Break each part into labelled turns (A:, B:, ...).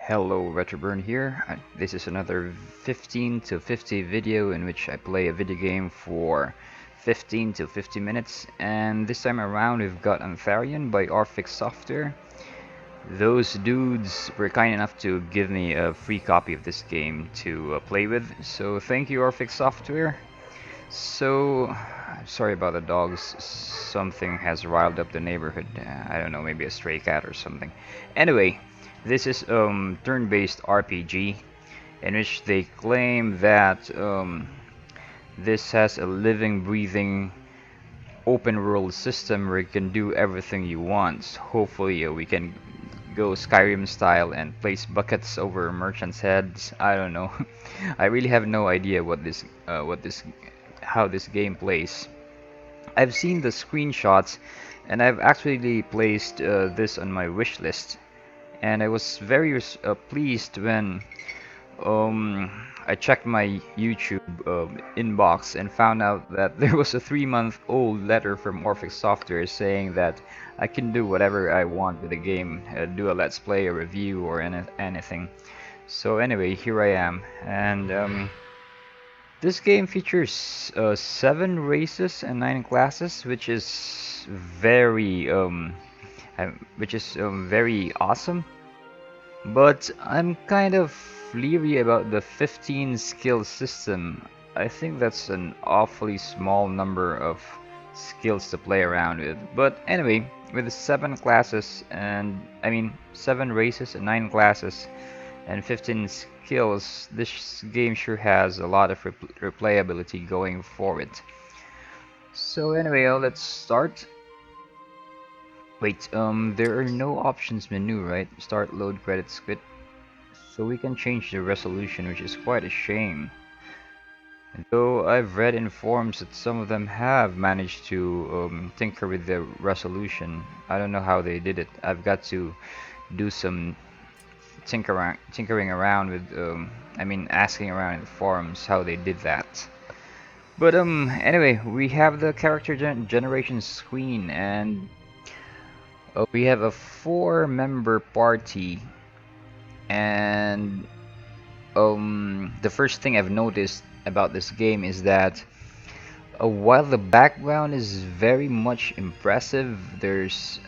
A: Hello, Retroburn here. This is another 15 to 50 video in which I play a video game for 15 to 50 minutes, and this time around we've got Antharion by Orphic Software. Those dudes were kind enough to give me a free copy of this game to play with, so thank you, Orphic Software. So, sorry about the dogs. Something has riled up the neighborhood. I don't know, maybe a stray cat or something. Anyway, this is turn-based RPG in which they claim that this has a living, breathing, open world system where you can do everything you want. Hopefully, we can go Skyrim style and place buckets over merchants' heads. I don't know. I really have no idea how this game plays. I've seen the screenshots, and I've actually placed this on my wish list. And I was very pleased when I checked my YouTube inbox and found out that there was a 3-month-old letter from Orphic Software saying that I can do whatever I want with the game, do a let's play, a review, or anything. So anyway, here I am, and this game features 7 races and 9 classes, which is very awesome. But I'm kind of leery about the 15 skill system. I think that's an awfully small number of skills to play around with. But anyway, with the 7 classes and 7 races and 9 classes and 15 skills, this game sure has a lot of replayability going for it. So anyway, let's start. Wait, there are no options menu, right? Start, load, credits, quit. So we can change the resolution, which is quite a shame. Though I've read in forums that some of them have managed to tinker with the resolution. I don't know how they did it. I've got to do some tinkering around with, asking around in the forums how they did that. But anyway, we have the character generation screen, and we have a 4-member party, and the first thing I've noticed about this game is that while the background is very much impressive,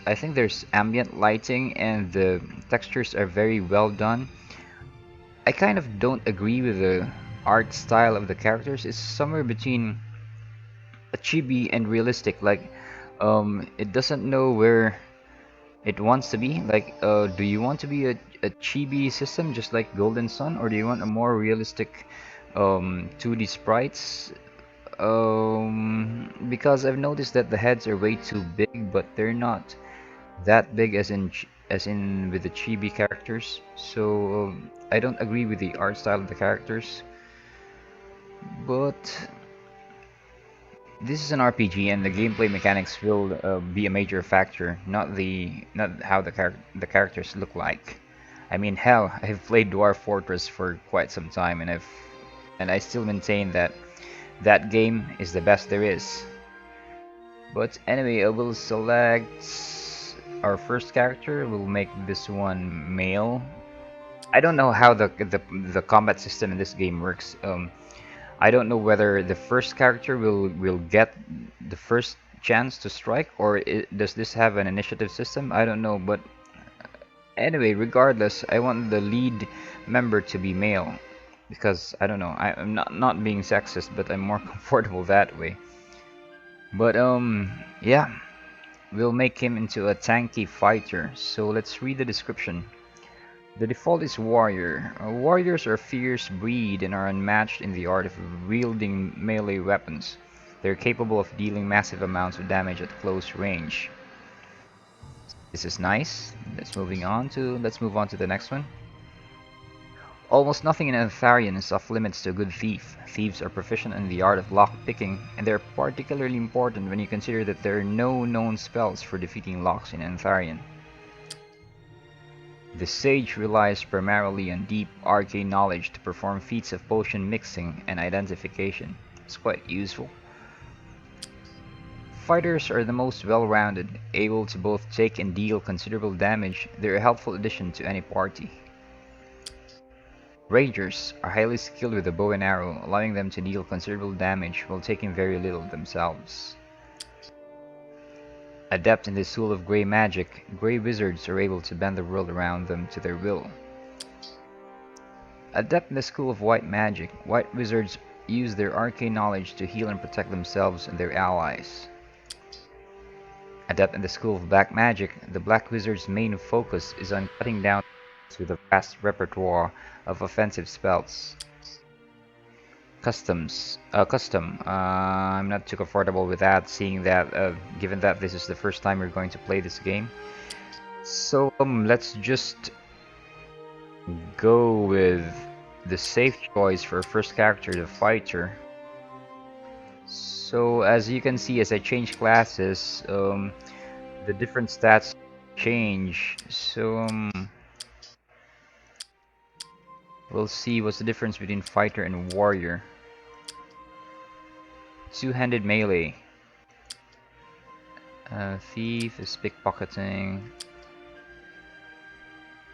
A: I think there's ambient lighting and the textures are very well done. I kind of don't agree with the art style of the characters. It's somewhere between a chibi and realistic. Like, it doesn't know where it wants to be. Like, do you want to be a chibi system just like Golden Sun, or do you want a more realistic 2D sprites? Because I've noticed that the heads are way too big, but they're not that big as in with the chibi characters. So I don't agree with the art style of the characters. But this is an RPG, and the gameplay mechanics will be a major factor, not how the characters look like. I mean, hell, I've played Dwarf Fortress for quite some time, and I still maintain that that game is the best there is. But anyway, I will select our first character. We'll make this one male. I don't know how the combat system in this game works. I don't know whether the first character will get the first chance to strike, or does this have an initiative system? I don't know, but anyway, regardless, I want the lead member to be male because I don't know. I'm not being sexist, but I'm more comfortable that way. But yeah, we'll make him into a tanky fighter. So let's read the description. The default is warrior. Warriors are a fierce breed and are unmatched in the art of wielding melee weapons. They're capable of dealing massive amounts of damage at close range. This is nice. Let's move on to the next one. Almost nothing in Antharion is off limits to a good thief. Thieves are proficient in the art of lock picking, and they're particularly important when you consider that there are no known spells for defeating locks in Antharion. The sage relies primarily on deep arcane knowledge to perform feats of potion mixing and identification. It's quite useful. Fighters are the most well-rounded, able to both take and deal considerable damage. They're a helpful addition to any party. Rangers are highly skilled with the bow and arrow, allowing them to deal considerable damage while taking very little themselves. Adept in the school of Grey magic, Grey wizards are able to bend the world around them to their will. Adept in the school of White magic, White wizards use their arcane knowledge to heal and protect themselves and their allies. Adept in the school of Black magic, the Black wizard's main focus is on cutting down with a vast repertoire of offensive spells. Custom. I'm not too comfortable with that, seeing that, given that this is the first time we're going to play this game. So let's just go with the safe choice for first character, the fighter. So as you can see, as I change classes, the different stats change. So we'll see what's the difference between fighter and warrior. Two-handed melee. Thief is pickpocketing.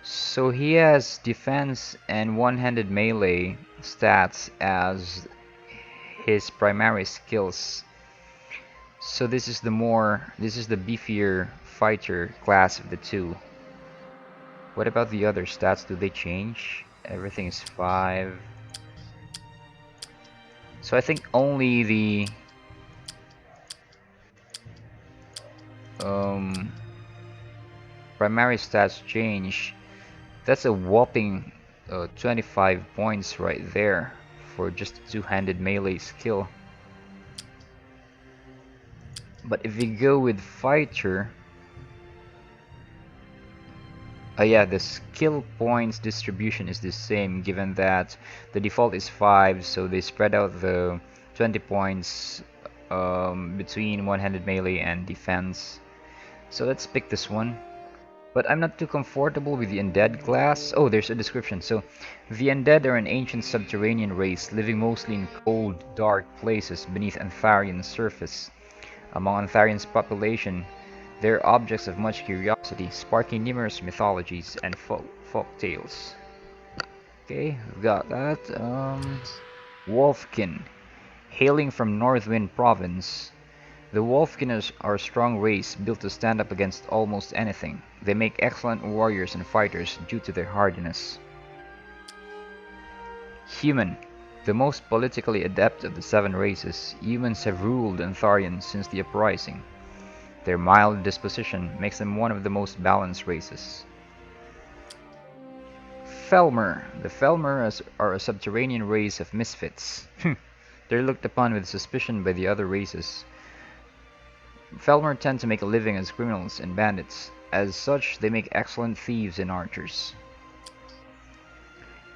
A: So he has defense and one-handed melee stats as his primary skills. So this is the beefier fighter class of the two. What about the other stats? Do they change? Everything is 5. So I think only the primary stats change. That's a whopping 25 points right there for just a two-handed melee skill. But if we go with fighter, yeah, the skill points distribution is the same, given that the default is 5, so they spread out the 20 points between one-handed melee and defense. So let's pick this one. But I'm not too comfortable with the undead class. Oh, there's a description. So, the undead are an ancient subterranean race living mostly in cold, dark places beneath Antharion's surface. Among Antharion's population, they're objects of much curiosity, sparking numerous mythologies and folk tales. Okay, we've got that. Wolfkin. Hailing from Northwind Province, the Wolfkin are a strong race built to stand up against almost anything. They make excellent warriors and fighters due to their hardiness. Human. The most politically adept of the 7 races, humans have ruled Antharion since the uprising. Their mild disposition makes them one of the most balanced races. Felmer. The Felmer are a subterranean race of misfits. They're looked upon with suspicion by the other races. Felmer tend to make a living as criminals and bandits. As such, they make excellent thieves and archers.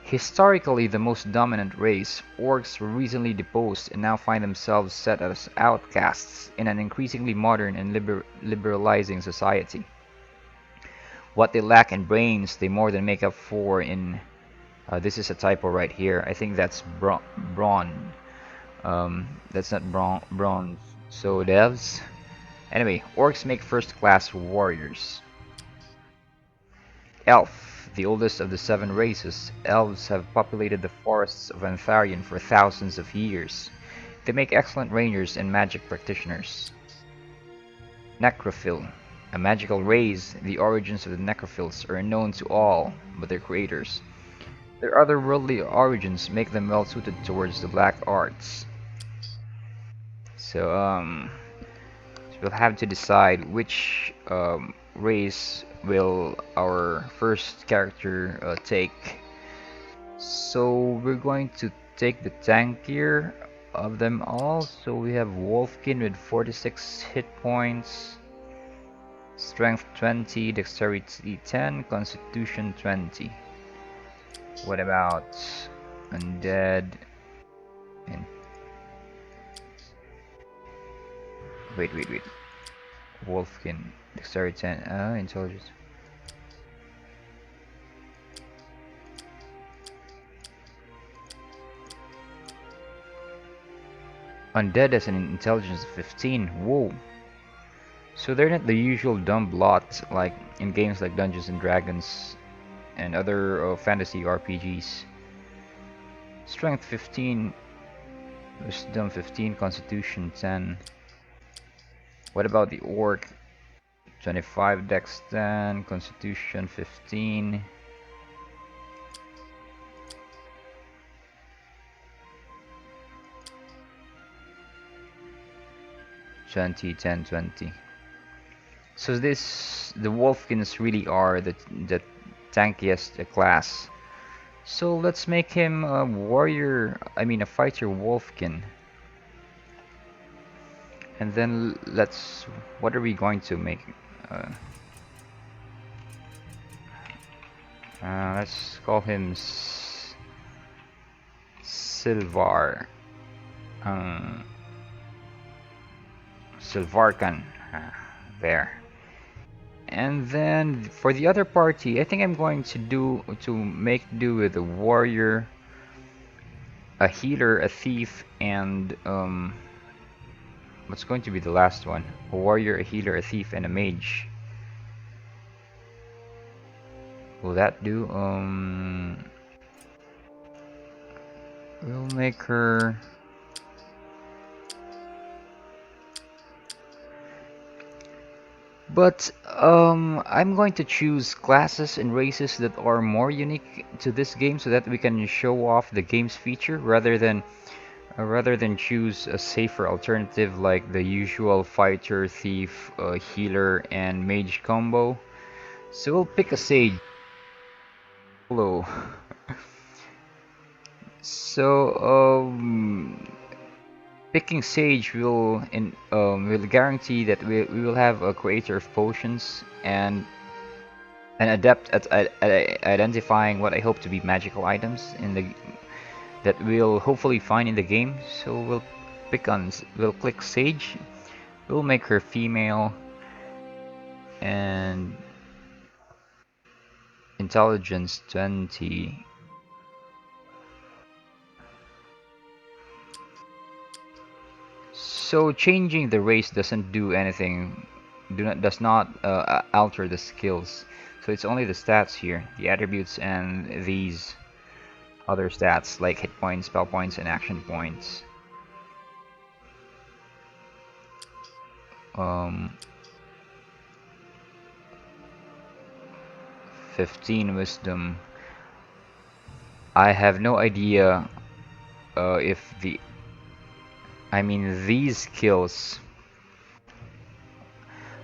A: Historically the most dominant race, orcs were recently deposed and now find themselves set as outcasts in an increasingly modern and liberalizing society. What they lack in brains, they more than make up for in... this is a typo right here. I think that's brawn. That's not bronze. So devs. Anyway, orcs make first-class warriors. Elf, the oldest of the 7 races, elves have populated the forests of Antharion for thousands of years. They make excellent rangers and magic practitioners. Necrophil, a magical race, the origins of the necrophils are unknown to all but their creators. Their otherworldly origins make them well suited towards the black arts. So we'll have to decide which race will our first character take. So we're going to take the tankier of them all. So we have Wolfkin with 46 hit points, Strength 20, Dexterity 10, Constitution 20. What about Undead and... Wait. Wolfkin, Dexterity 10, Intelligence. Undead has an intelligence of 15. Whoa. So they're not the usual dumb lot like in games like Dungeons and Dragons and other fantasy RPGs. Strength 15, Wisdom 15, Constitution 10. What about the Orc? 25, Dex 10, Constitution 15. 20, 10, 20. So the Wolfkins really are the tankiest class. So let's make him a warrior, I mean a fighter Wolfkin. And then what are we going to make? Uh, let's call him Silvar. Um, Silvarkan. There. And then for the other party, I think I'm going to make do with a warrior, a healer, a thief, and what's going to be the last one? A warrior, a healer, a thief, and a mage. Will that do? We'll make her. But I'm going to choose classes and races that are more unique to this game so that we can show off the game's feature rather than choose a safer alternative like the usual fighter, thief, healer, and mage combo. So we'll pick a sage. Hello. So picking sage will guarantee that we will have a creator of potions and an adept at identifying what I hope to be magical items that we'll hopefully find in the game. So we'll click Sage. We'll make her female and intelligence 20. So changing the race doesn't do anything, does not alter the skills. So it's only the stats here, the attributes, and these other stats like hit points, spell points, and action points. 15 wisdom. I have no idea if I mean these skills.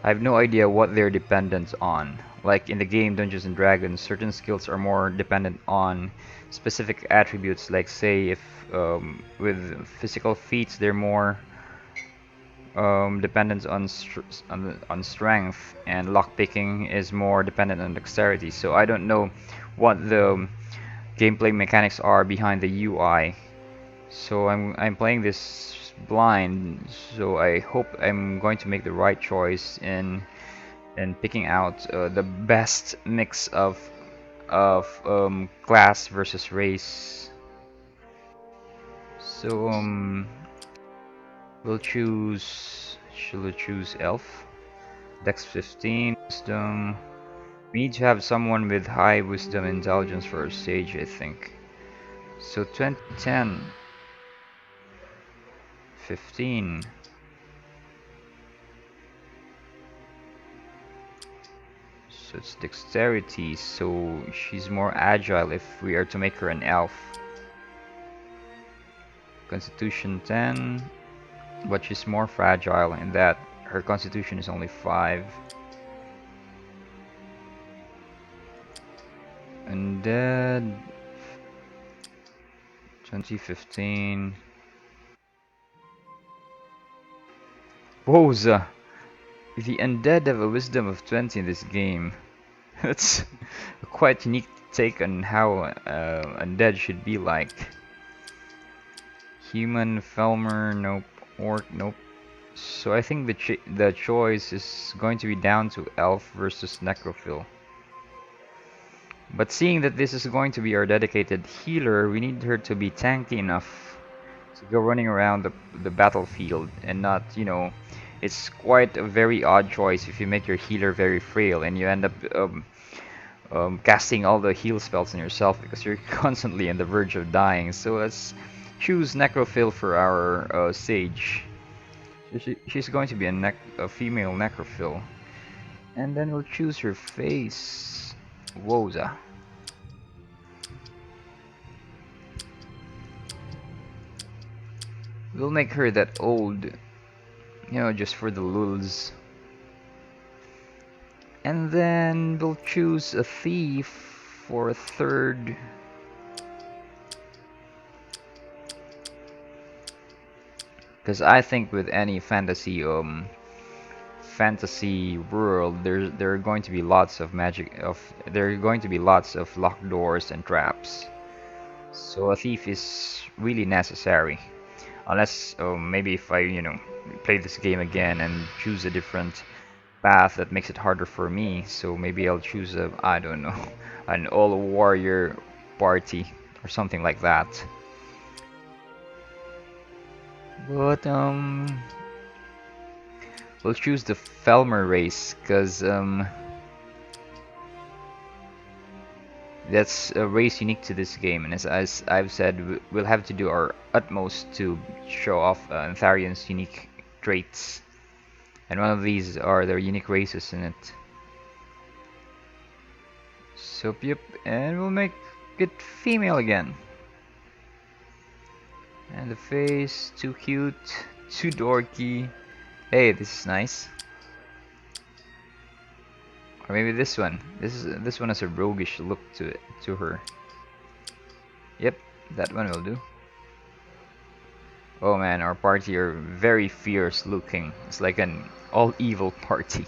A: I have no idea what they're dependent on. Like in the game Dungeons and Dragons, certain skills are more dependent on specific attributes. Like say if with physical feats they're more dependent on strength, and lockpicking is more dependent on dexterity. So I don't know what the gameplay mechanics are behind the UI. So I'm playing this blind. So I hope I'm going to make the right choice in picking out the best mix of class versus race. So we'll choose. Shall we choose elf? Dex 15, wisdom. We need to have someone with high wisdom and intelligence for a sage, I think. So 2010, 15. So it's dexterity, so she's more agile if we are to make her an elf. Constitution 10, but she's more fragile in that her constitution is only 5. Undead 2015. Woza! The undead have a wisdom of 20 in this game. That's a quite unique take on how undead should be like. Human, Felmer, nope. Orc, nope. So I think the choice is going to be down to elf versus necrophil. But seeing that this is going to be our dedicated healer, we need her to be tanky enough to go running around the battlefield and not, it's quite a very odd choice if you make your healer very frail and you end up casting all the heal spells on yourself because you're constantly on the verge of dying. So let's choose Necrophil for our Sage. She's going to be a female Necrophil. And then we'll choose her face. Woza. We'll make her that old, just for the lulz. And then we'll choose a thief for a third. Because I think with any fantasy world, there are going to be lots of there are going to be lots of locked doors and traps. So a thief is really necessary. Unless maybe if I play this game again and choose a different path that makes it harder for me, so maybe I'll choose I don't know, an all warrior party or something like that. But we'll choose the Felmer race because that's a race unique to this game, and as I've said, we'll have to do our utmost to show off Antharion's unique traits, and one of these are their unique races in it. So yep, and we'll make it female again. And the face, too cute, too dorky. Hey, this is nice. Or maybe this one. This one has a roguish look to her. Yep, that one will do. Oh man, our party are very fierce looking. It's like an all evil party.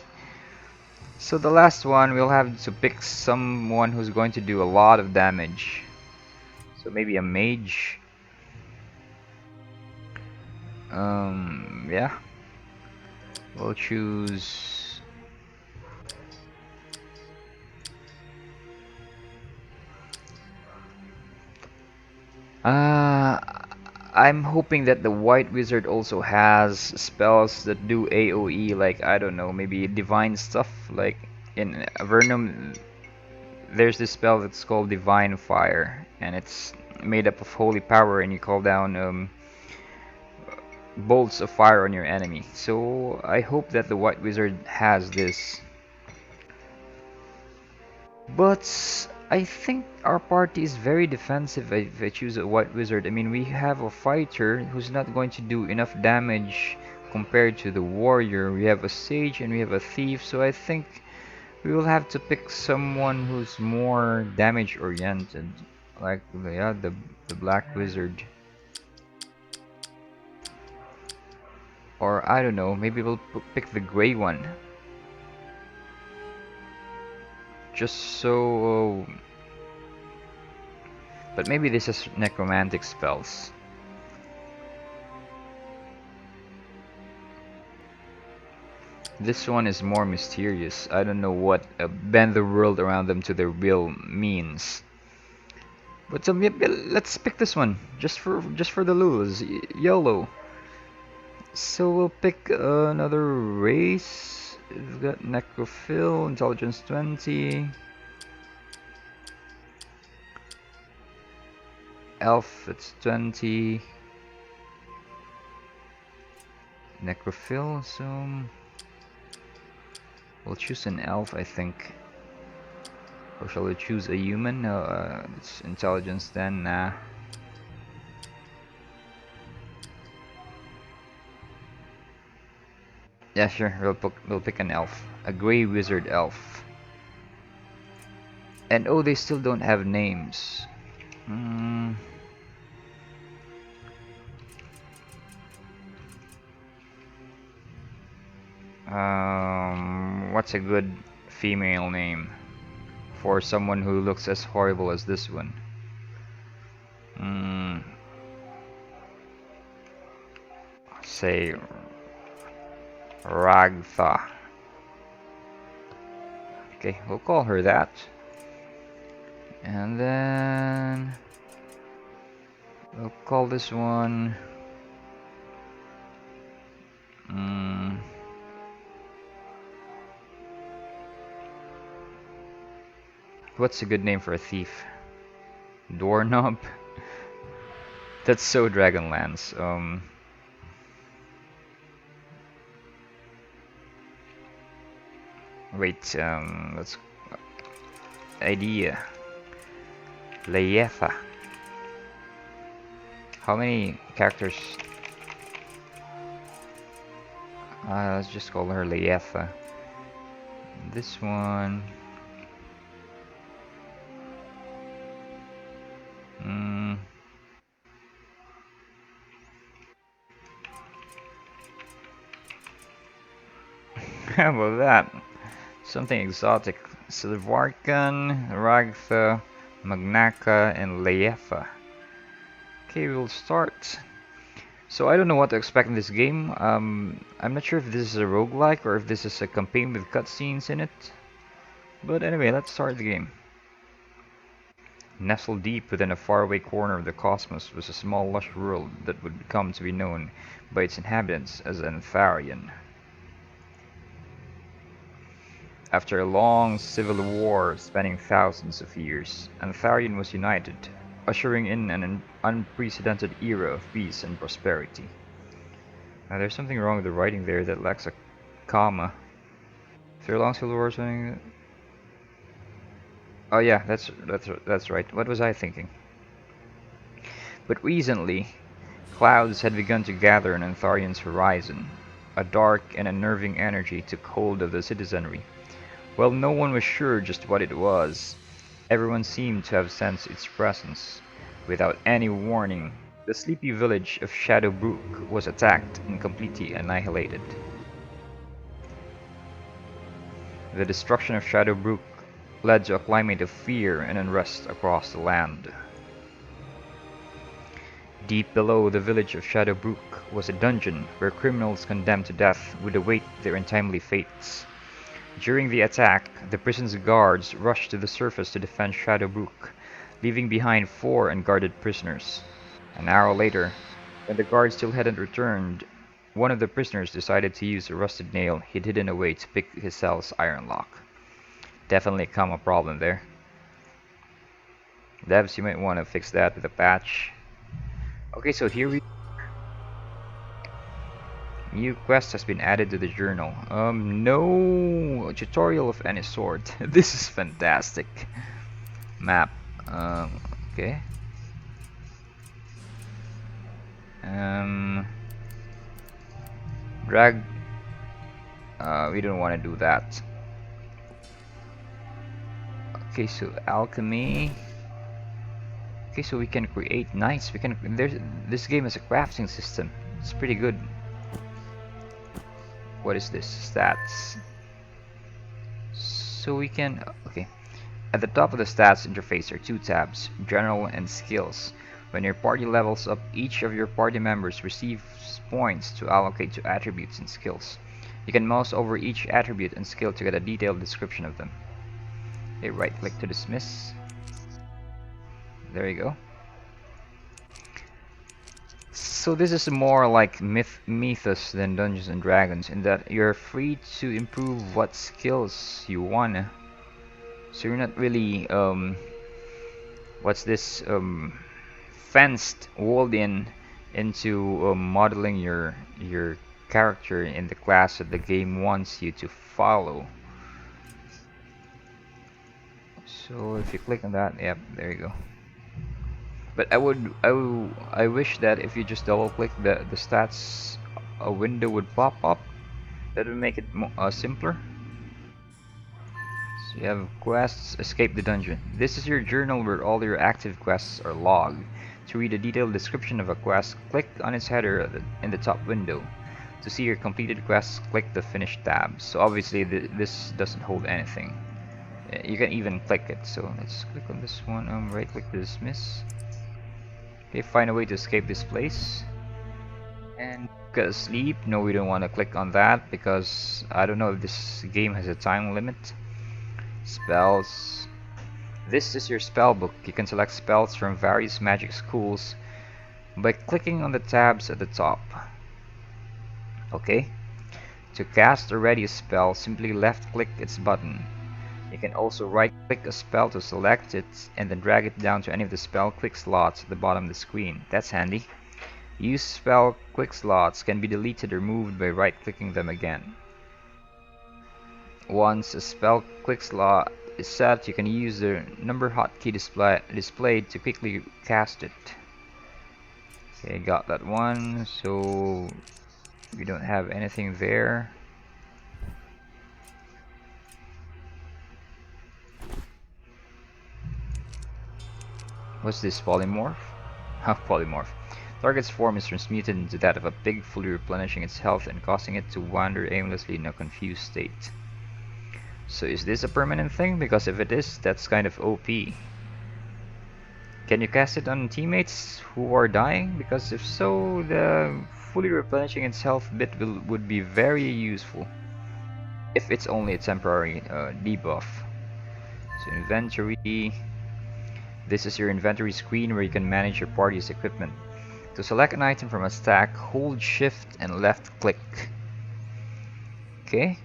A: So the last one, we'll have to pick someone who's going to do a lot of damage. So maybe a mage. Yeah. We'll choose... I'm hoping that the White Wizard also has spells that do AoE, like, I don't know, maybe divine stuff. Like, in Avernum, there's this spell that's called Divine Fire, and it's made up of holy power, and you call down bolts of fire on your enemy. So I hope that the White Wizard has this. But I think our party is very defensive if I choose a White Wizard. I mean, we have a fighter who's not going to do enough damage compared to the warrior. We have a sage and we have a thief, so I think we will have to pick someone who's more damage oriented. Like, yeah, the Black Wizard. Or I don't know, maybe we'll pick the gray one. Just so... But maybe this is necromantic spells. This one is more mysterious. I don't know what bend the world around them to their will means. But yep, let's pick this one just for the lulz. YOLO. So we'll pick another race. We've got Necrophil, Intelligence 20. Elf, it's 20. Necrophil, so we'll choose an elf, I think. Or shall we choose a human? No, it's intelligence then. Nah. Yeah, sure. We'll pick an elf, a gray wizard elf. And oh, they still don't have names. What's a good female name for someone who looks as horrible as this one? Say Ragtha. Okay, we'll call her that. And then we'll call this one What's a good name for a thief? Doorknob? That's so Dragonlance. Wait, let's idea. Leyefa. How many characters? Let's just call her Leyefa. This one. Mm. How about that? Something exotic. Silvarkan, Ragtha, Magnaka, and Leyefa. Okay, we'll start. So I don't know what to expect in this game. I'm not sure if this is a roguelike or if this is a campaign with cutscenes in it. But anyway, let's start the game. Nestled deep within a faraway corner of the cosmos was a small lush world that would come to be known by its inhabitants as Antharion. After a long civil war spanning thousands of years, Antharion was united, ushering in an unprecedented era of peace and prosperity. Now, there's something wrong with the writing there that lacks a comma. After a long civil war spanning... Oh yeah, that's right. What was I thinking? But recently, clouds had begun to gather on Antharion's horizon. A dark and unnerving energy took hold of the citizenry. While no one was sure just what it was, everyone seemed to have sensed its presence. Without any warning, the sleepy village of Shadowbrook was attacked and completely annihilated. The destruction of Shadowbrook led to a climate of fear and unrest across the land. Deep below the village of Shadowbrook was a dungeon where criminals condemned to death would await their untimely fates. During the attack, the prison's guards rushed to the surface to defend Shadowbrook, leaving behind 4 unguarded prisoners. An hour later, when the guards still hadn't returned, one of the prisoners decided to use a rusted nail he'd hidden away to pick his cell's iron lock. Definitely come a problem there. Devs, you might want to fix that with a patch. Okay, so here we... New quest has been added to the journal. No tutorial of any sort. This is fantastic. Map. Okay. Drag. We don't want to do that. Okay, so alchemy. Okay, so we can create knights. We can. This game has a crafting system. It's pretty good. What is this? Stats. So we can. Okay. At the top of the stats interface are 2 tabs: General and Skills. When your party levels up, each of your party members receives points to allocate to attributes and skills. You can mouse over each attribute and skill to get a detailed description of them. Okay, right click to dismiss. There you go. So this is more like Mythos than Dungeons and Dragons in that you're free to improve what skills you wanna. So you're not really what's this fenced, walled in into modeling your character in the class that the game wants you to follow. So if you click on that, yep, there you go. But I wish that if you just double click the stats, a window would pop up. That would make it simpler. So you have quests, escape the dungeon. This is your journal where all your active quests are logged. To read a detailed description of a quest, click on its header in the top window. To see your completed quests, click the Finish tab. So obviously this doesn't hold anything. You can even click it. So let's click on this one. Right click to dismiss. Okay, find a way to escape this place. And go to sleep. No, we don't want to click on that because I don't know if this game has a time limit. Spells. This is your spell book. You can select spells from various magic schools by clicking on the tabs at the top. Okay. To cast or ready a spell, simply left click its button. You can also right-click a spell to select it and then drag it down to any of the spell quick slots at the bottom of the screen. That's handy. Use spell quick slots can be deleted or moved by right-clicking them again. Once a spell quick slot is set, you can use the number hotkey displayed to quickly cast it. Okay, got that one, so we don't have anything there. What's this, polymorph? Polymorph. Target's form is transmuted into that of a pig, fully replenishing its health and causing it to wander aimlessly in a confused state. So is this a permanent thing? Because if it is, that's kind of OP. Can you cast it on teammates who are dying? Because if so, the fully replenishing its health bit would be very useful. If it's only a temporary debuff. So inventory. This is your inventory screen where you can manage your party's equipment. To select an item from a stack, hold shift and left click. Okay.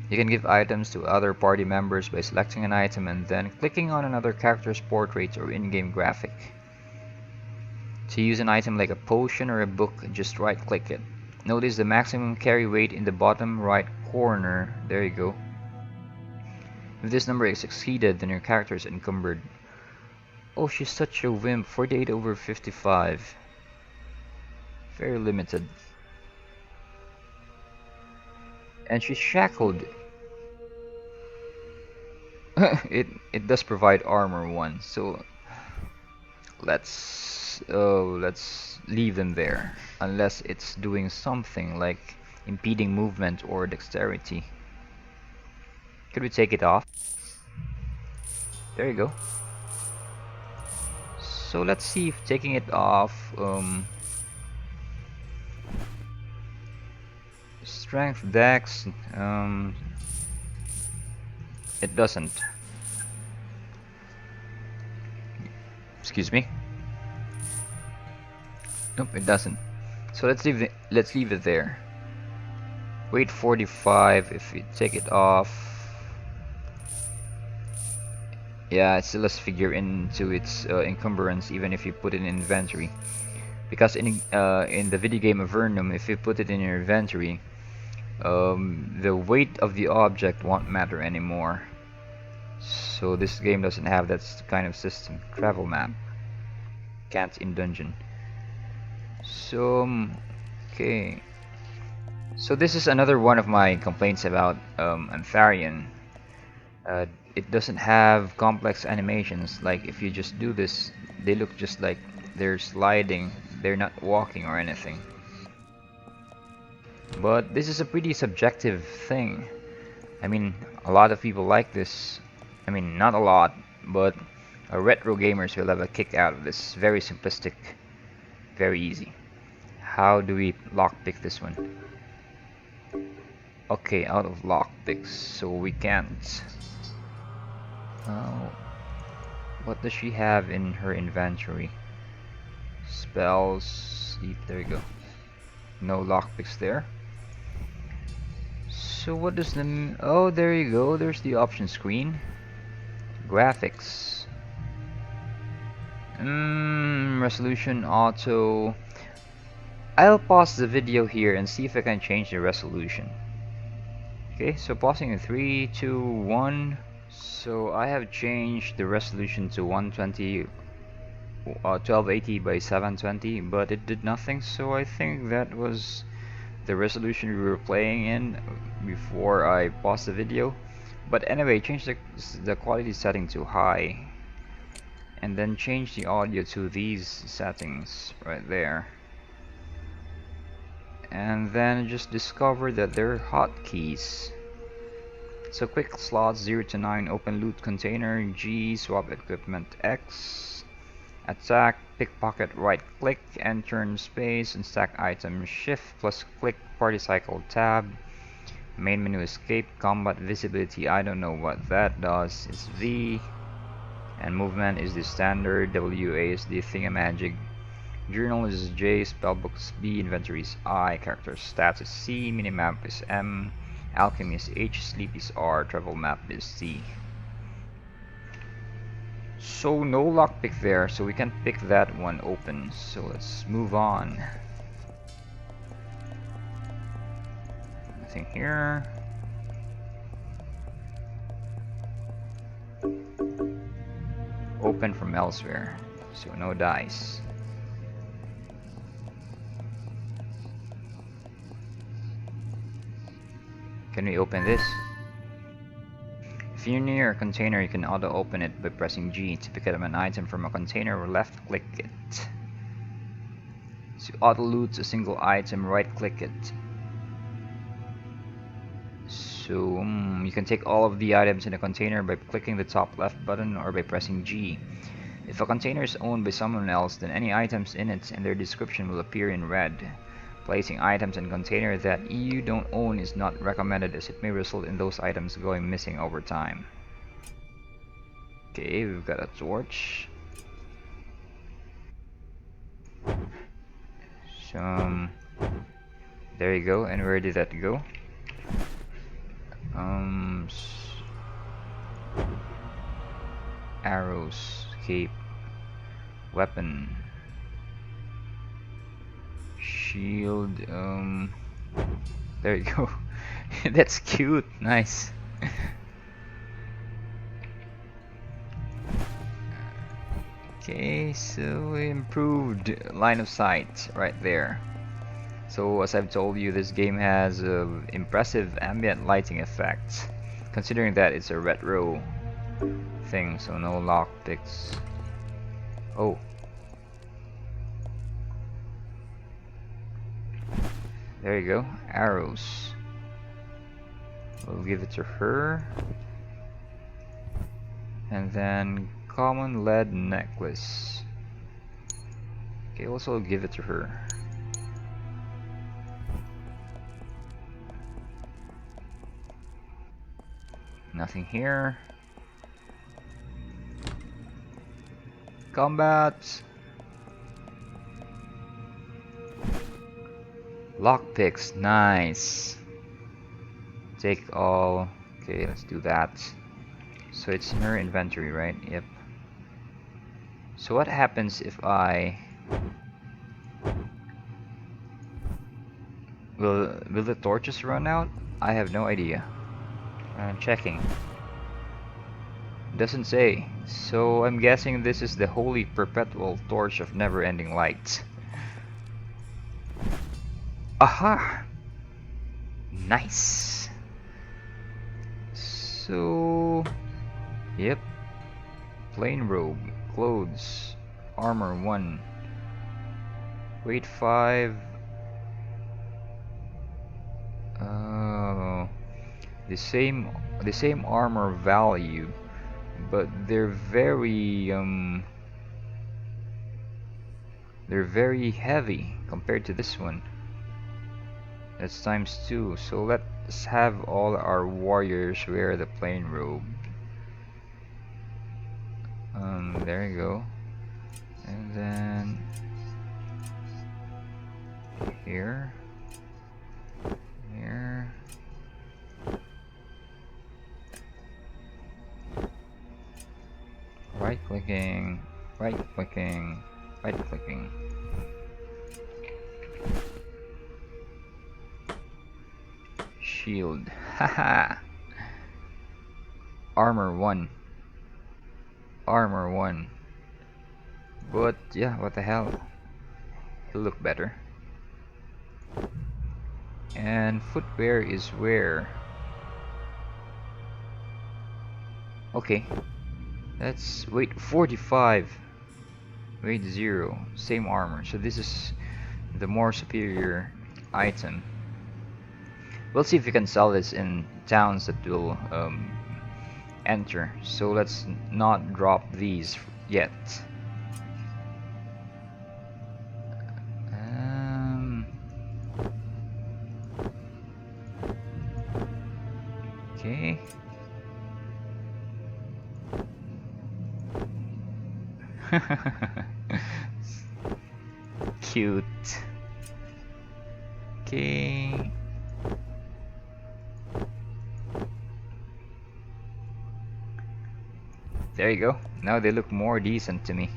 A: You can give items to other party members by selecting an item and then clicking on another character's portrait or in-game graphic. To use an item like a potion or a book, just right click it. Notice the maximum carry weight in the bottom right corner. There you go. If this number is exceeded, then your character is encumbered. Oh, she's such a wimp. 48 over 55. Very limited. And she's shackled. it does provide armor 1, so let's leave them there, unless it's doing something like impeding movement or dexterity. Could we take it off? There you go. So let's see if taking it off strength, dex, it doesn't. Excuse me. Nope, it doesn't. So let's leave it there. Weight 45. If we take it off, yeah, it still does figure into its encumbrance even if you put it in inventory. Because in the video game Avernum, if you put it in your inventory, the weight of the object won't matter anymore. So this game doesn't have that kind of system. Travel map. Can't in dungeon. So okay. So this is another one of my complaints about Antharion. It doesn't have complex animations. Like if you just do this, they look just like they're sliding. They're not walking or anything. But this is a pretty subjective thing. I mean, a lot of people like this. I mean, not a lot, but retro gamers will have a kick out of this. Very simplistic, very easy. How do we lockpick this one? Okay, out of lockpicks, so we can't. Oh, what does she have in her inventory? Spells. There you go. No lockpicks there. So what does the... Oh, there you go. There's the option screen. Graphics. Resolution auto. I'll pause the video here and see if I can change the resolution. Okay, so pausing in 3, 2, 1. So I have changed the resolution to 120, 1280 by 720, but it did nothing. So I think that was the resolution we were playing in before I paused the video. But anyway, change the quality setting to high, and then change the audio to these settings right there, and then just discover that they're hotkeys. So quick slots 0 to 9, open loot container, G, swap equipment, X, attack, pickpocket, right click, enter in space, and stack item, shift plus click, party cycle, tab, main menu, escape, combat, visibility, I don't know what that does, is V, and movement is the standard, WA is the thingamajig, journal is J, spellbook is B, inventory is I, character stats is C, minimap is M, alchemy is H, sleep is R, travel map is C. So no lockpick there, so we can pick that one open. So let's move on. Nothing here. Open from elsewhere, so no dice. Can we open this? If you're near a container, you can auto-open it by pressing G. To pick up an item from a container, left-click it. To auto-loot a single item, right-click it. So you can take all of the items in a container by clicking the top left button or by pressing G. If a container is owned by someone else, then any items in it and their description will appear in red. Placing items in a container that you don't own is not recommended, as it may result in those items going missing over time. Okay, we've got a torch. There you go. And where did that go? Arrows, cape, weapon, shield. There you go. That's cute. Nice. Okay, so improved line of sight right there. So as I've told you, this game has impressive ambient lighting effects, considering that it's a retro thing, so no lockpicks. Oh. There you go, arrows. We'll give it to her. And then common lead necklace. Okay, also give it to her. Nothing here. Combat. Lockpicks, nice. Take all. Okay, let's do that. So it's in her inventory, right? Yep. So what happens if I... Will the torches run out? I have no idea. I'm checking. Doesn't say. So I'm guessing this is the holy perpetual torch of never-ending light. Aha! Nice. So, yep. Plain robe, clothes, armor 1, weight 5. The same armor value, but they're very heavy compared to this one. That's ×2. So let's have all our warriors wear the plain robe. There you go. And then here, right clicking, shield. Haha. Armor 1. But yeah, what the hell? He'll look better. And footwear is where? Okay. That's weight 45. Weight 0. Same armor. So this is the more superior item. We'll see if we can sell this in towns that will enter. So let's not drop these yet. Okay. Cute. Okay. There you go. Now they look more decent to me.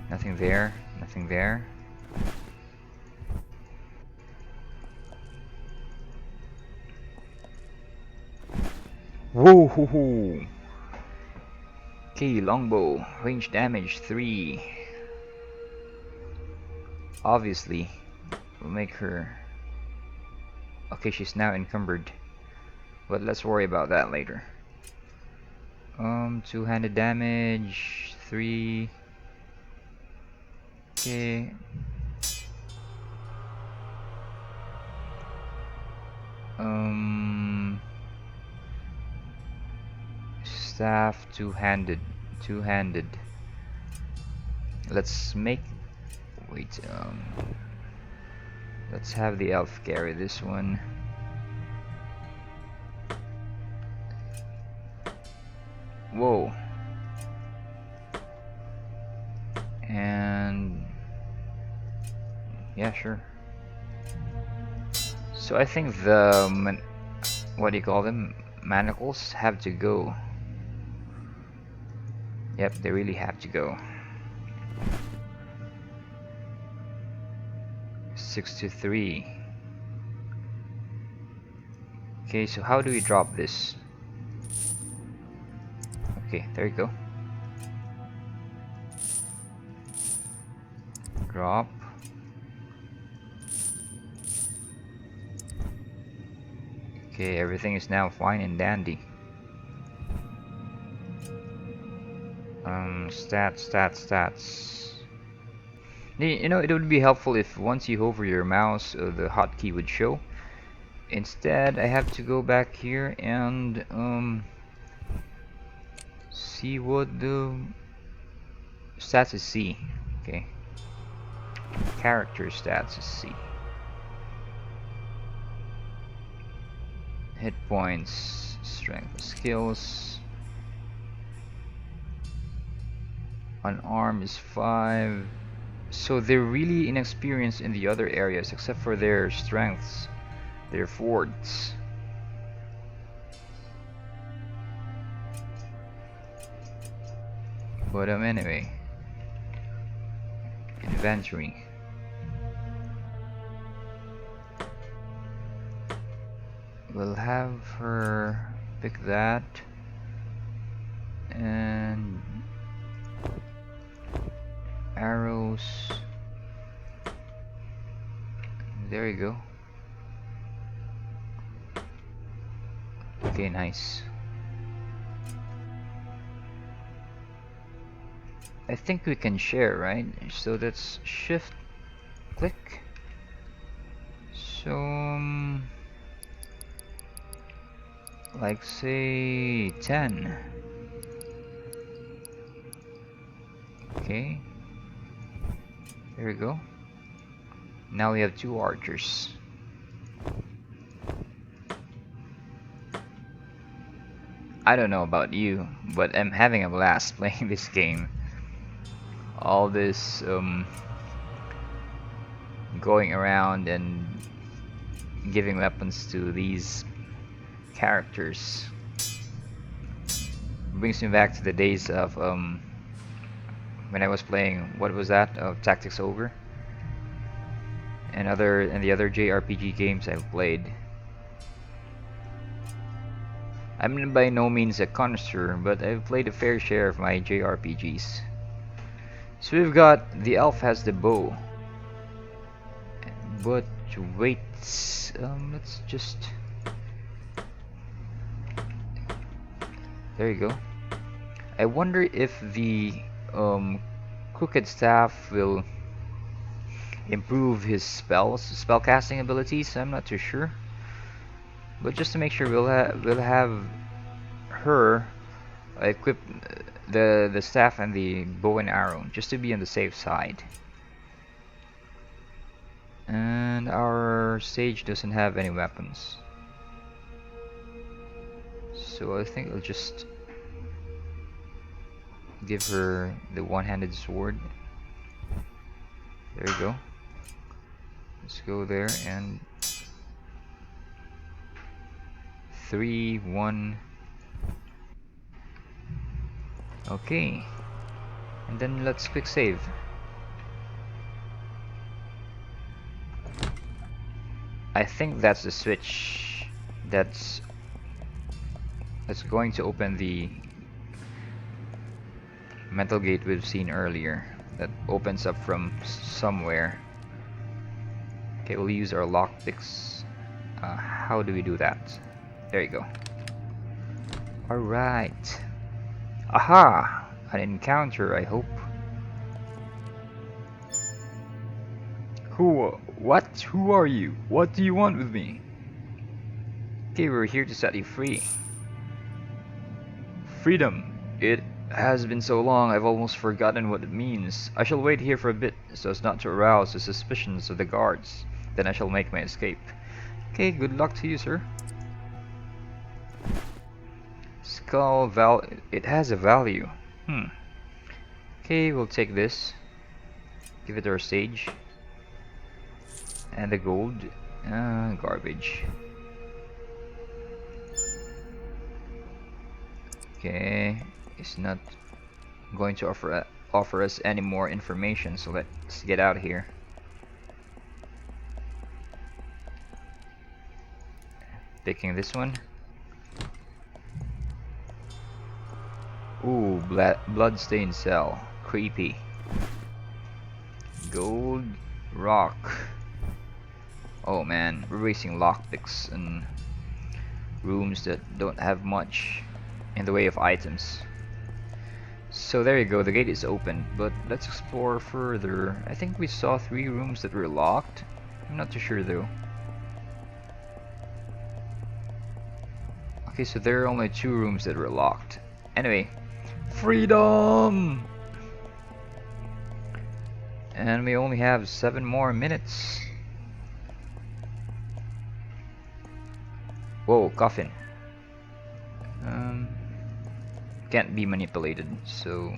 A: Nothing there. Nothing there. Whoa! Hoo, hoo. Okay, longbow. Range damage 3. Obviously, we'll make her... Okay, she's now encumbered. But let's worry about that later. Two-handed damage 3. Okay. Staff two-handed. Two-handed. Let's make... Wait, let's have the elf carry this one. Whoa. And... yeah, sure. So I think the... what do you call them? Manacles have to go. Yep, they really have to go. 6 to 3. Okay, so how do we drop this? Okay, there you go. Drop. Okay, everything is now fine and dandy. Stats. You know, it would be helpful if once you hover your mouse, the hotkey would show. Instead, I have to go back here and see what the stats is C. Okay. Character stats is C. Hit points, strength, skills. Unarmed is 5. So they're really inexperienced in the other areas except for their strengths, their forts. But anyway, inventory. We'll have her pick that, and arrows. There you go. Okay, nice. I think we can share, right? So that's shift click. So like say 10. Okay, there we go. Now we have 2 archers. I don't know about you, but I'm having a blast playing this game. All this going around and giving weapons to these characters brings me back to the days of when I was playing, what was that, Tactics Ogre, and the other JRPG games I've played. I'm by no means a connoisseur, but I've played a fair share of my JRPGs. So we've got the elf has the bow, but wait, let's just, there you go. I wonder if the crooked staff will improve his spellcasting abilities. I'm not too sure, but just to make sure, we'll have her equip the staff and the bow and arrow just to be on the safe side. And our sage doesn't have any weapons, so I think I'll just give her the one-handed sword. There you go. Let's go there and 3, 1. Okay, and then let's quick save. I think that's the switch that's going to open the metal gate we've seen earlier that opens up from somewhere. Okay, we'll use our lockpicks. How do we do that? There you go. Alright. Aha! An encounter, I hope. What? Who are you? What do you want with me? Okay, we're here to set you free. Freedom. It has been so long I've almost forgotten what it means. I shall wait here for a bit so as not to arouse the suspicions of the guards. Then I shall make my escape. Okay, good luck to you, sir. It has a value. Okay, we'll take this. Give it our sage. And the gold. Garbage. Okay, it's not going to offer us any more information, so let's get out of here. Picking this one. Ooh, bloodstained cell. Creepy. Gold rock. Oh man, we're wasting lockpicks and rooms that don't have much in the way of items. So there you go, the gate is open, but let's explore further. I think we saw 3 rooms that were locked. I'm not too sure though. Okay, so there are only 2 rooms that were locked. Anyway, freedom! And we only have 7 more minutes. Whoa, coffin. Can't be manipulated, so...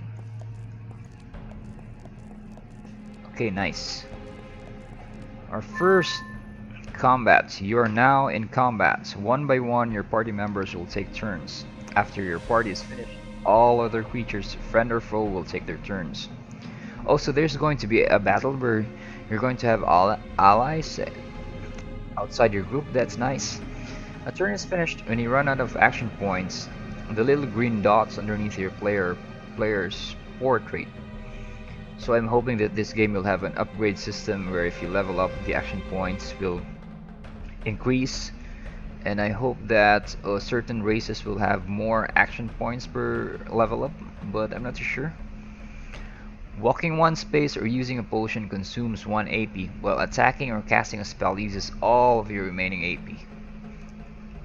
A: Okay, nice. Our first combat. You are now in combat. One by one, your party members will take turns. After your party is finished, all other creatures, friend or foe, will take their turns. Also, there's going to be a battle where you're going to have allies outside your group. That's nice. A turn is finished when you run out of action points. The little green dots underneath your player's portrait. So I'm hoping that this game will have an upgrade system where if you level up, the action points will increase, and I hope that certain races will have more action points per level up, but I'm not too sure. Walking one space or using a potion consumes 1 AP, while attacking or casting a spell uses all of your remaining AP.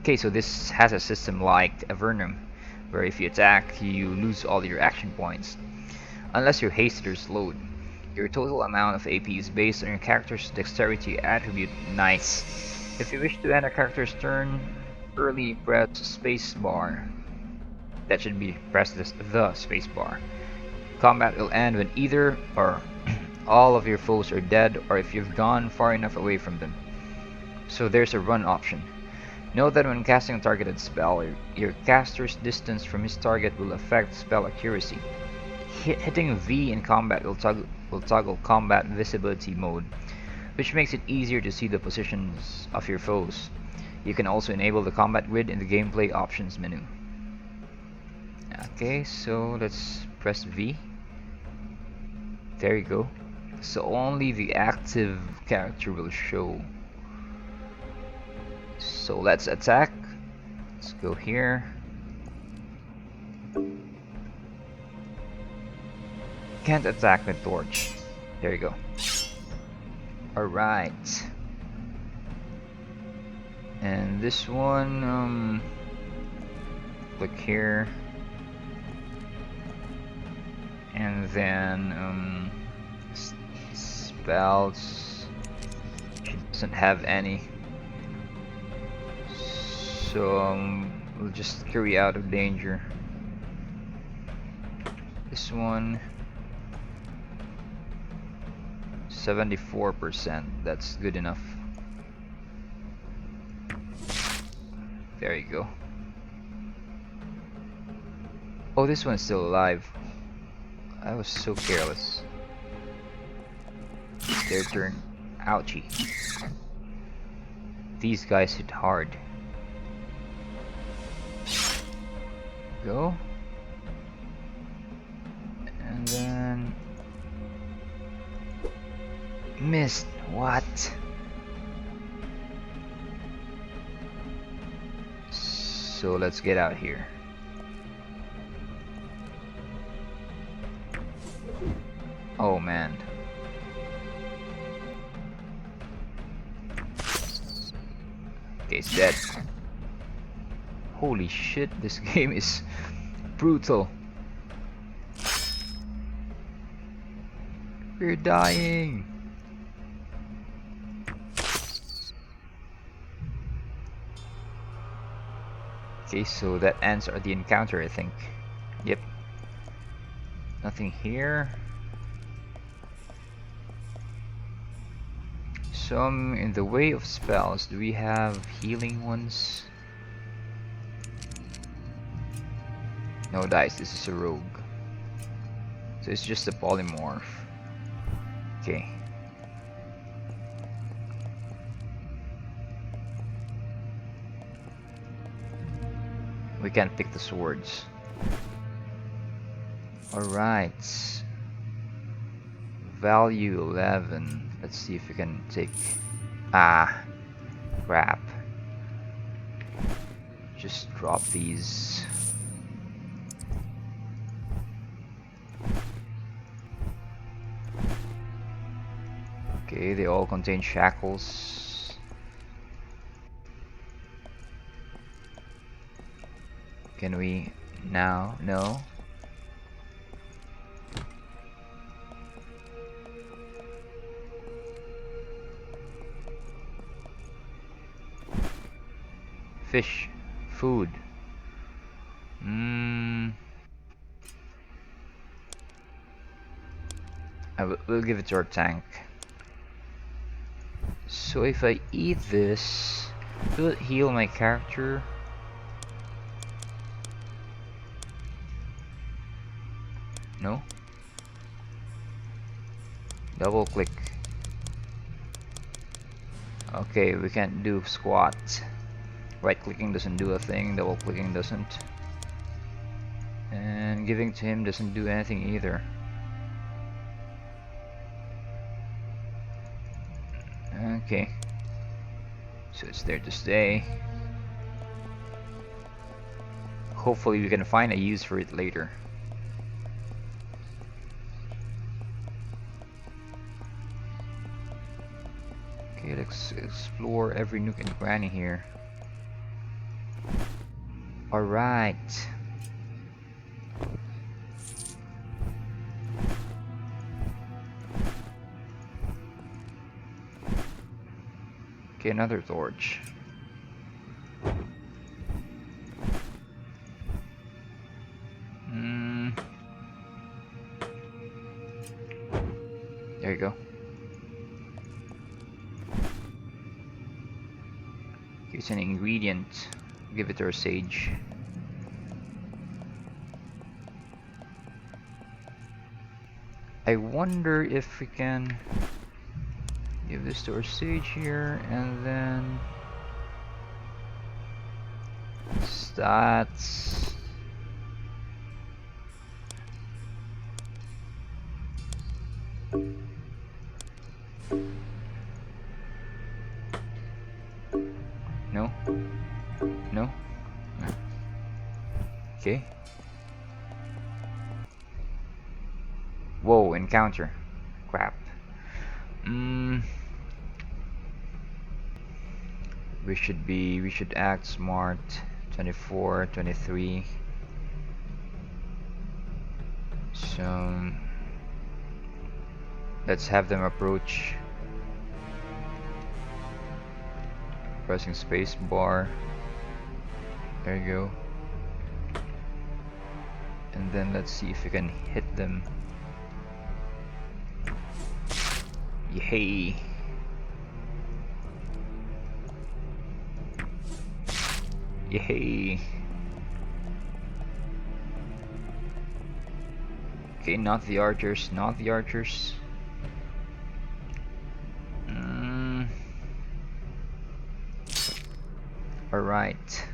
A: Okay, so this has a system like Antharion, where if you attack, you lose all your action points, unless you're hasted or slowed. Your total amount of AP is based on your character's dexterity attribute. Nice. If you wish to end a character's turn early, press spacebar. That should be press the spacebar. Combat will end when either or all of your foes are dead, or if you've gone far enough away from them. So there's a run option. Note that when casting a targeted spell, your caster's distance from his target will affect spell accuracy. Hitting V in combat will toggle combat visibility mode, which makes it easier to see the positions of your foes. You can also enable the combat grid in the gameplay options menu. Okay, so let's press V. There you go. So only the active character will show. So let's attack. Let's go here. Can't attack with torch. There you go. Alright. And this one, click here. And then, spells. She doesn't have any. So, we'll just carry out of danger. This one, 74%. That's good enough. There you go. Oh, this one's still alive. I was so careless. It's their turn. Ouchie. These guys hit hard. Go. And then... missed. What? So let's get out here. Oh man. Okay, he's dead. Holy shit, this game is brutal. We're dying. Okay, so that ends the encounter, I think. Yep. Nothing here. Some in the way of spells. Do we have healing ones? No dice, this is a rogue. So it's just a polymorph. Okay. We can't pick the swords. Alright. Value 11. Let's see if we can take... ah, crap. Just drop these. Okay, they all contain shackles. Can we now? No. Fish, food. We'll give it to our tank. So if I eat this, will it heal my character? No? Double click. Okay, we can't do squat. Right clicking doesn't do a thing, double clicking doesn't. And giving to him doesn't do anything either. Okay. So it's there to stay. Hopefully we can find a use for it later. Okay, let's explore every nook and cranny here. Alright. Okay, another torch. There you go. It's an ingredient. Give it to our sage. I wonder if we can give this to our sage here and then stats. No? No? Okay. Whoa, encounter. Crap. We should act smart. 24, 23. So let's have them approach. Pressing space bar. There you go. And then let's see if we can hit them. Yay! Yay! Okay, not the archers, not the archers. Alright.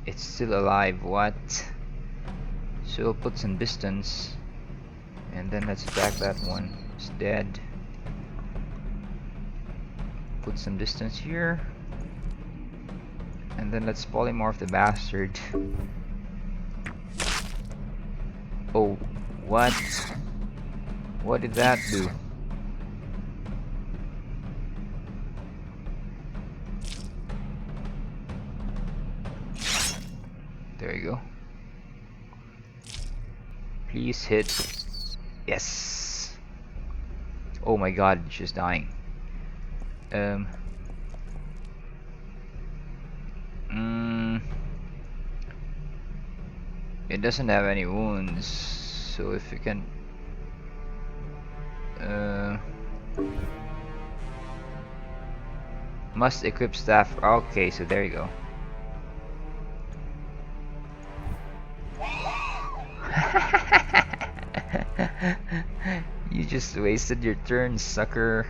A: It's still alive, what? So we'll put some distance. And then let's attack that one. It's dead. Put some distance here. And then let's polymorph the bastard. Oh, what? What did that do? There you go. Please hit. Yes. Oh my god, she's dying. It doesn't have any wounds, so if you can must equip staff. Okay, so there you go. You just wasted your turn, sucker.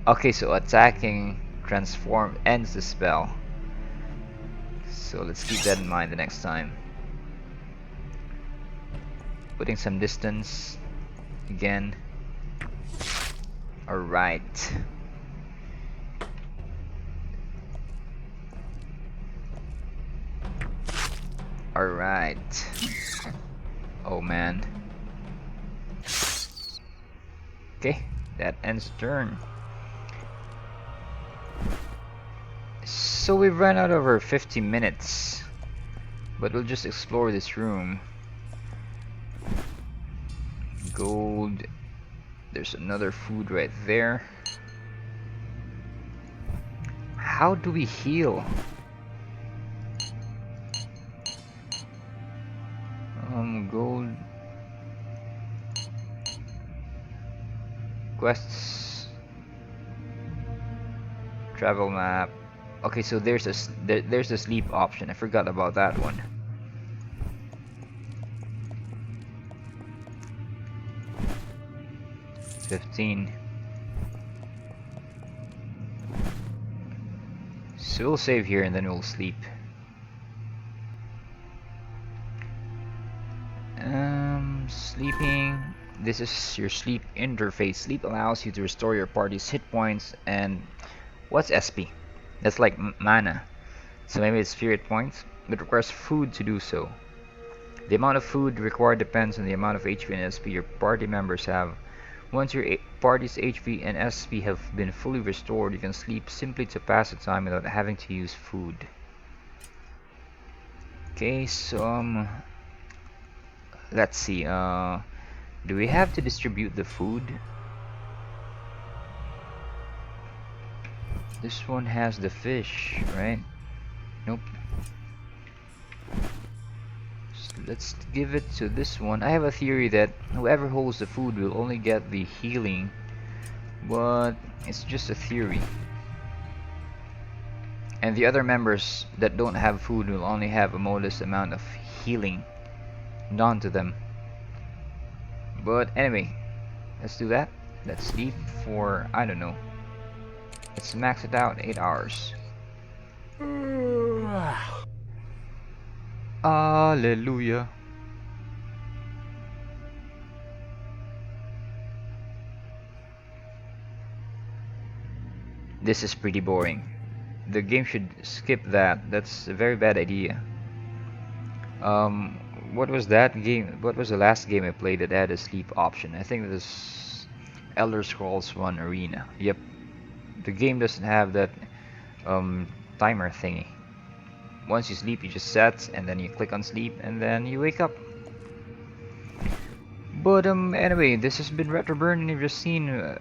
A: Okay, so attacking transform ends the spell. So let's keep that in mind the next time. Putting some distance again. Alright. Alright. Oh man. Okay, that ends the turn. So we've run out over 50 minutes. But we'll just explore this room. Gold. There's another food right there. How do we heal? Gold. Quests. Travel map. Okay, so there's a sleep option. I forgot about that one. $15. So we'll save here and then we'll sleep. Sleeping. This is your sleep interface. Sleep allows you to restore your party's hit points. And what's SP? That's like mana. So maybe it's spirit points. It requires food to do so. The amount of food required depends on the amount of HP and SP your party members have. Once your party's HP and SP have been fully restored, you can sleep simply to pass the time without having to use food. Okay, so let's see. Do we have to distribute the food? This one has the fish, right? Nope. So let's give it to this one. I have a theory that whoever holds the food will only get the healing, but it's just a theory. And the other members that don't have food will only have a modest amount of healing done to them. But anyway, let's do that. Let's sleep for, I don't know. Let's max it out 8 hours. Hallelujah. This is pretty boring. The game should skip that. That's a very bad idea. What was that game? What was the last game I played that had a sleep option? I think this Elder Scrolls 1 Arena. Yep. The game doesn't have that timer thingy. Once you sleep, you just set, and then you click on sleep, and then you wake up. But anyway, this has been Retroburn, and you've just seen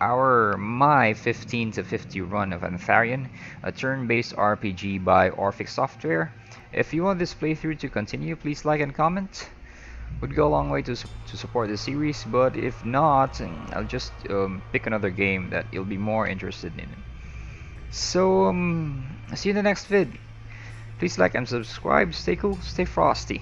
A: my 15 to 50 run of Antharion, a turn-based RPG by Orphic Software. If you want this playthrough to continue, please like and comment. Would go a long way to support the series, but if not, I'll just pick another game that you'll be more interested in. So see you in the next vid. Please like and subscribe. Stay cool, stay frosty.